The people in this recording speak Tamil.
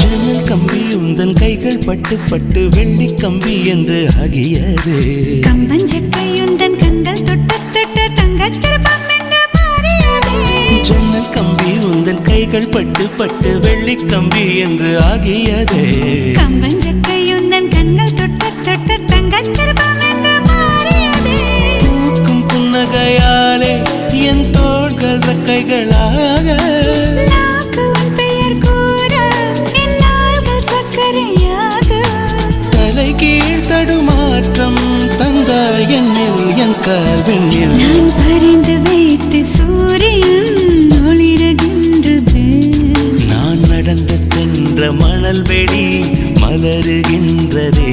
ஜன்னல் கம்பி உந்தன் கைகள் பட்டு பட்டு வெள்ளி கம்பி என்று ஆகியது. கம்பஞ்சக்கை உந்தன் கண்கள் தொட்டு தொட்டு தங்கச்சிற்பம் என்று மாறியது. ஜன்னல் கம்பி உந்தன் கைகள் பட்டு பட்டு வெள்ளி கம்பி என்று ஆகியது. கம்பஞ்சக்கை உந்தன் கண்கள் தொட்டு தொட்டு தங்கச்சிற்பம் என்று மாறியது. பூக்கும் புன்னகையாலே என் தோள்கள் ரெக்கைகளாக தடுமாற்றம் தந்தாய் என்னில் என் கால்வெண்ணில். நான் பறிந்து வைத்து சூரியன் ஒளிருகின்றது. நான் நடந்து சென்ற மணல் வெளி மலருகின்றதே.